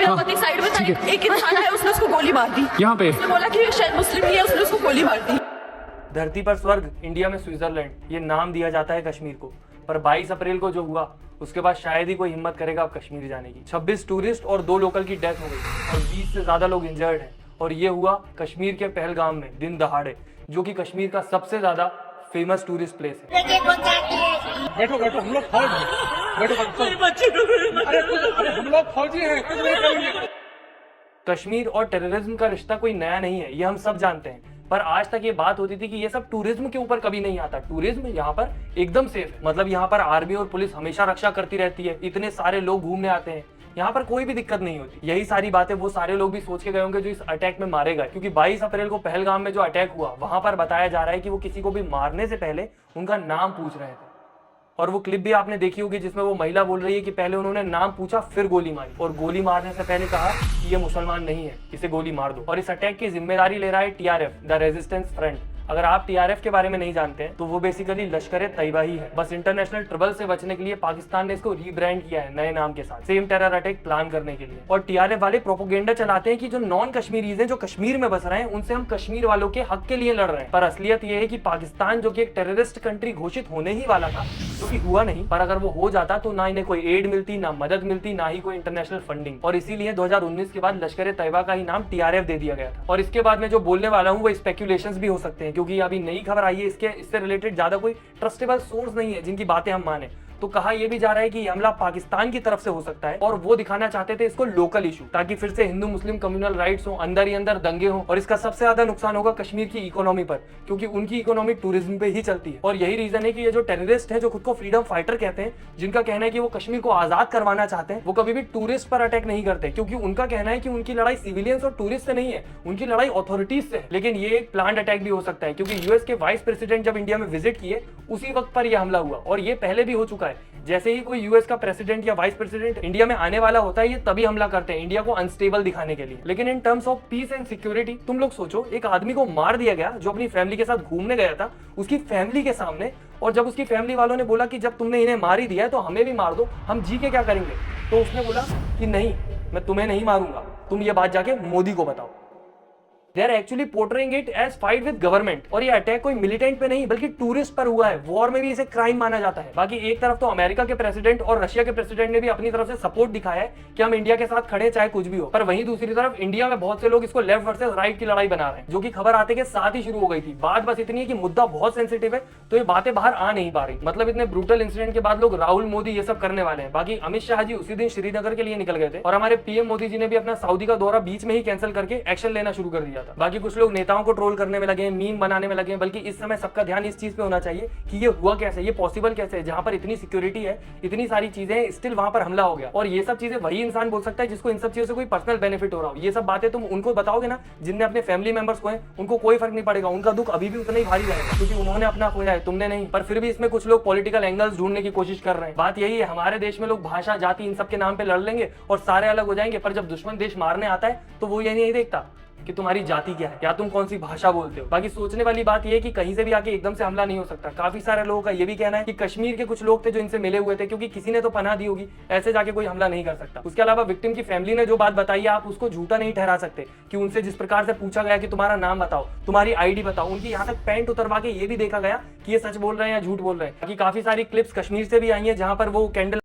मेरा पति साइड में था, एक इंसान है उसने उसको गोली मार दी। यहाँ पे उसने बोला कि शायद मुस्लिम ही है, उसने उसको गोली मार दी। धरती पर स्वर्ग, इंडिया में स्विट्जरलैंड, ये नाम दिया जाता है कश्मीर को। पर 22 अप्रैल को जो हुआ उसके बाद शायद ही कोई हिम्मत करेगा अब कश्मीर जाने की। 26 टूरिस्ट और 2 लोकल की डेथ हो गई और 20 से ज्यादा लोग इंजर्ड हैं। और ये हुआ कश्मीर के पहलगाम में दिन दहाड़े, जो कि कश्मीर का सबसे ज्यादा फेमस टूरिस्ट प्लेस है। बैठो बैठो, हम लोग फौज हैं। बैठो अरे हम लोग फौजी हैं, कुछ नहीं करेंगे। कश्मीर और टेररिज्म का रिश्ता कोई नया नहीं है, ये हम सब जानते हैं। पर आज तक ये बात होती थी कि ये सब टूरिज्म के ऊपर कभी नहीं आता। टूरिज्म यहाँ पर एकदम सेफ है, मतलब यहाँ पर आर्मी और पुलिस हमेशा रक्षा करती रहती है, इतने सारे लोग घूमने आते हैं, यहाँ पर कोई भी दिक्कत नहीं होती। यही सारी बातें वो सारे लोग भी सोच के गए होंगे जो इस अटैक में मारे गए, क्योंकि 22 अप्रैल को पहलगाम में जो अटैक हुआ वहां पर बताया जा रहा है कि वो किसी को भी मारने से पहले उनका नाम पूछ रहे थे। और वो क्लिप भी आपने देखी होगी जिसमें वो महिला बोल रही है कि पहले उन्होंने नाम पूछा फिर गोली मारी, और गोली मारने से पहले कहा कि ये मुसलमान नहीं है, इसे गोली मार दो। और इस अटैक की जिम्मेदारी ले रहा है टीआरएफ, द रेजिस्टेंस फ्रंट। अगर आप टीआरएफ के बारे में नहीं जानते हैं तो वो बेसिकली लश्कर तैयबा ही है। बस इंटरनेशनल ट्रबल से बचने के लिए पाकिस्तान ने इसको रीब्रांड किया है नए नाम के साथ, सेम टेरर अटैक प्लान करने के लिए। और टीआरएफ वाले प्रोपोगेंडा चलाते हैं कि जो नॉन कश्मीरीज हैं, जो कश्मीर में बस रहे हैं, उनसे हम कश्मीर वालों के हक के लिए लड़ रहे हैं। पर असलियत ये है कि पाकिस्तान जो कि एक टेररिस्ट कंट्री घोषित होने ही वाला था, जो कि हुआ नहीं, पर अगर वो हो जाता तो ना इन्हें कोई एड मिलती, ना मदद मिलती, ना ही कोई इंटरनेशनल फंडिंग। और इसीलिए 2019 के बाद लश्कर तैयबा का ही नाम टीआरएफ दे दिया गया था। और इसके बाद में जो बोलने वाला हूँ वो स्पेक्यूलेशंस भी हो सकते हैं, क्योंकि अभी नई खबर आई है, इससे रिलेटेड ज्यादा कोई ट्रस्टेबल सोर्स नहीं है जिनकी बातें हम माने। तो कहा यह भी जा रहा है कि हमला पाकिस्तान की तरफ से हो सकता है, और वो दिखाना चाहते थे इसको लोकल इशू, ताकि फिर से हिंदू मुस्लिम कम्युनल राइट्स हो, अंदर ही अंदर दंगे हो। और इसका सबसे ज्यादा नुकसान होगा कश्मीर की इकोनॉमी पर, क्योंकि उनकी इकोनॉमी टूरिज्म पे ही चलती है। और यही रीजन है कि ये जो टेररिस्ट है, जो खुद को फ्रीडम फाइटर कहते हैं, जिनका कहना है कि वो कश्मीर को आजाद करवाना चाहते हैं, वो कभी भी टूरिस्ट पर अटैक नहीं करते, क्योंकि उनका कहना है कि उनकी लड़ाई सिविलियंस और टूरिस्ट से नहीं है, उनकी लड़ाई अथॉरिटीज से है। लेकिन ये एक प्लान्ड अटैक भी हो सकता है, क्योंकि यूएस के वाइस प्रेसिडेंट जब इंडिया में विजिट किए उसी वक्त पर यह हमला हुआ, और ये पहले भी हो चुका है। जैसे ही कोई यूएस का प्रेसिडेंट या वाइस प्रेसिडेंट इंडिया में आने वाला होता है, ये तभी हमला करते हैं, इंडिया को अनस्टेबल दिखाने के लिए। लेकिन in terms of peace and security, तुम लोग सोचो, एक आदमी को मार दिया गया जो अपनी फैमिली के साथ घूमने गया था, उसकी फैमिली के सामने। और जब उसकी फैमिली वालों ने बोला कि जब तुमने इन्हें मार ही दिया है तो हमें भी मार दो, हम जी के क्या करेंगे, तो उसने बोला कि नहीं, मैं तुम्हें नहीं मारूंगा, तुम ये बात जाके मोदी को बताओ। They are actually portraying it as fight with government। और ये अटैक कोई मिलिटेंट पे नहीं बल्कि टूरिस्ट पर हुआ है। वॉर में भी इसे क्राइम माना जाता है। बाकी एक तरफ तो अमेरिका के प्रेसिडेंट और रशिया के प्रेसिडेंट ने भी अपनी तरफ से सपोर्ट दिखाया है कि हम इंडिया के साथ खड़े चाहे कुछ भी हो, पर वहीं दूसरी तरफ इंडिया में बहुत से लोग इसको लेफ्ट वर्सेस राइट की लड़ाई बना रहे हैं, जो कि खबर आते के साथ ही शुरू हो गई थी। बात बस इतनी है कि मुद्दा बहुत सेंसिटिव है, तो ये बातें बाहर आ नहीं पा रही। मतलब इतने ब्रूटल इंसिडेंट के बाद लोग राहुल मोदी ये सब करने वाले हैं। बाकी अमित शाह जी उसी दिन श्रीनगर के लिए निकल गए थे, और हमारे पीएम मोदी जी ने भी अपना सऊदी का दौरा बीच में ही कैंसिल करके एक्शन लेना शुरू कर दिया था। बाकी कुछ लोग नेताओं को ट्रोल करने में लगे, मीम बनाने में लगे, बल्कि इस समय सबका ध्यान इस चीज पे होना चाहिए कि ये हुआ कैसे, ये पॉसिबल कैसे है, जहां पर इतनी सिक्योरिटी है, इतनी सारी चीजें हैं, स्टिल वहां पर हमला हो गया। और ये सब चीजें वही इंसान बोल सकता है जिसको इन सब चीजों से कोई पर्सनल बेनिफिट हो रहा हो। ये सब बातें तुम उनको बताओगे ना जिनने अपने फैमिली मेंबर्स को है, उनको कोई फर्क नहीं पड़ेगा, उनका दुख अभी भी उतना ही भारी रहेगा, क्योंकि उन्होंने अपना खोया है, तुमने नहीं। पर फिर भी इसमें कुछ लोग पॉलिटिकल एंगल्स ढूंढने की कोशिश कर रहे हैं। बात यही है, हमारे देश में लोग भाषा जाति इन सब के नाम पे लड़ लेंगे और सारे अलग हो जाएंगे, पर जब दुश्मन देश मारने आता है तो वो ये नहीं देखता कि तुम्हारी जाति क्या है या तुम कौन सी भाषा बोलते हो। बाकी सोचने वाली बात यह है कि कहीं से भी आके एकदम से हमला नहीं हो सकता। काफी सारे लोगों का ये भी कहना है कि कश्मीर के कुछ लोग थे जो इनसे मिले हुए थे, क्योंकि किसी ने तो पनाह दी होगी, ऐसे जाके कोई हमला नहीं कर सकता। उसके अलावा विक्टिम की फैमिली ने जो बात बताई है, आप उसको झूठा नहीं ठहरा सकते, कि उनसे जिस प्रकार से पूछा गया कि तुम्हारा नाम बताओ, तुम्हारी आईडी बताओ, उनकी यहाँ तक पैंट उतरवा के ये भी देखा गया कि ये सच बोल रहे हैं या झूठ बोल रहे हैं। बाकी काफी सारी क्लिप्स कश्मीर से भी आई है जहां पर वो कैंडल